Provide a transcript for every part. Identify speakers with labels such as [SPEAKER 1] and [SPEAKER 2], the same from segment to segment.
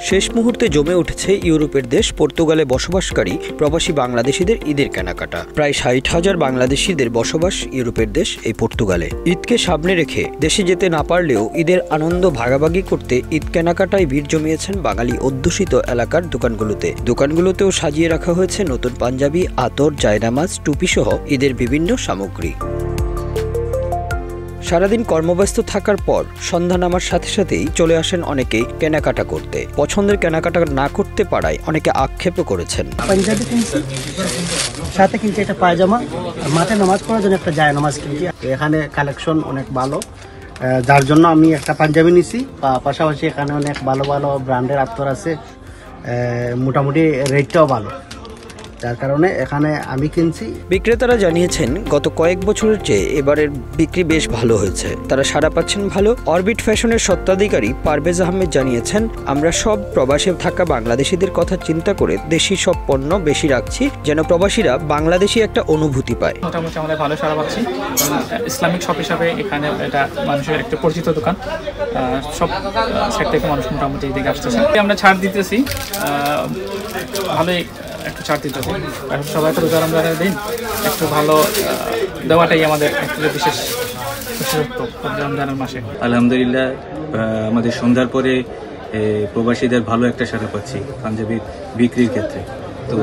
[SPEAKER 1] শেষ মুহূর্তে জমে উঠেছে ইউরোপের দেশ পর্তুগালে বসবাসকারী প্রবাসী বাংলাদেশিদের ঈদের কেনাকাটা। প্রায় ৬০,০০০ বাংলাদেশিদের বসবাস ইউরোপের দেশ এই পর্তুগালে। ঈদকে সামনে রেখে দেশে যেতে না পারলেও ঈদের আনন্দ ভাগাভাগি করতে ঈদ কেনাকাটায় ভিড় জমিয়েছেন বাঙালি অধ্যুষিত এলাকার দোকানগুলোতেও সাজিয়ে রাখা হয়েছে নতুন পাঞ্জাবি, আতর, জায়নামাজ, টুপি সহ ঈদের বিভিন্ন সামগ্রী। সারাদিন কর্মব্যস্ত থাকার পর সন্ধ্যা নামার সাথে সাথেই চলে আসেন অনেকেই কেনাকাটা করতে। পছন্দের কেনাকাটা না করতে পারায় অনেকে আক্ষেপও করেছেন।
[SPEAKER 2] পাঞ্জাবি কিনছি, সাথে কিনছি একটা পায়জামা, মাঠে নামাজ পড়ার জন্য একটা জায়নামাজ কিনছি। এখানে কালেকশন অনেক ভালো, যার জন্য আমি একটা পাঞ্জাবি নিছি। পাশাপাশি এখানে অনেক ভালো ভালো ব্র্যান্ডের আতর আছে, মোটামুটি রেটটাও ভালো, যার কারণে এখানে আমি কিনছি।
[SPEAKER 1] বিক্রেতারা জানিয়েছেন গত কয়েক বছরের চেয়ে এবারের বিক্রি বেশ ভালো হয়েছে, তারা সাড়া পাচ্ছেন ভালো। অরবিট ফ্যাশনের স্বত্বাধিকারী পারভেজ আহমেদ জানিয়েছেন, আমরা সব প্রবাসে থাকা বাংলাদেশিদের কথা চিন্তা করে দেশি সব পণ্য বেশি রাখছি, যেন প্রবাসীরা বাংলাদেশি একটা অনুভূতি পায়।
[SPEAKER 3] মোটামুটি আমরা ভালো সাড়া পাচ্ছি। ইসলামিক শপ হিসাবে এখানে এটা মানুষের একটা পরিচিত দোকান, সব সাইড থেকে মানুষ মোটামুটি এদিকে আসতেছে। আমরা ছাড় দিতেছি, ভালোই একটু ছাড় দিতেছি। সবাই তো রোজা রমজানের দিন একটু ভালো দেওয়াটাই আমাদের একটু বিশেষ বিশেষত্ব রমজানের মাসে।
[SPEAKER 4] আলহামদুলিল্লাহ, আমাদের সন্ধ্যার পরে প্রবাসীদের ভালো একটা সাড়া পাচ্ছি পাঞ্জাবির বিক্রির ক্ষেত্রে। তো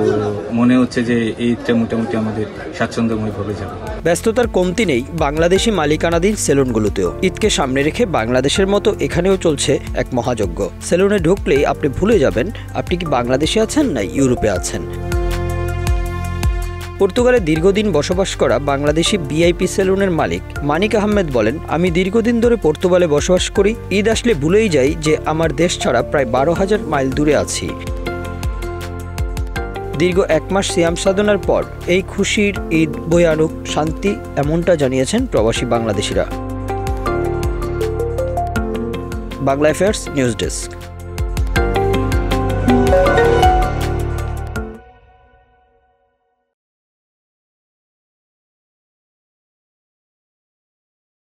[SPEAKER 4] মনে হচ্ছে যে এইটা মোটামুটি আমাদের স্বাচ্ছন্দ্যময়ভাবে যাবে।
[SPEAKER 1] ব্যস্ততার কমতি নেই বাংলাদেশি মালিকানাধীন সেলুনগুলোতেও। ঈদকে সামনে রেখে বাংলাদেশের মতো এখানেও চলছে এক মহাযজ্ঞ। সেলুনে ঢুকলেই আপনি ভুলে যাবেন আপনি কি বাংলাদেশে আছেন না ইউরোপে আছেন। পর্তুগালে দীর্ঘদিন বসবাস করা বাংলাদেশি ভিআইপি সেলুনের মালিক মানিক আহমেদ বলেন, আমি দীর্ঘদিন ধরে পর্তুগালে বসবাস করি। ঈদ আসলে ভুলেই যাই যে আমার দেশ ছাড়া প্রায় ১২,০০০ মাইল দূরে আছি। দীর্ঘ ১ মাস সিয়াম সাধনার পর এই খুশির ঈদ বয়ে আনুক শান্তি, এমনটা জানিয়েছেন প্রবাসী বাংলাদেশিরা। Bangla affairs news desk.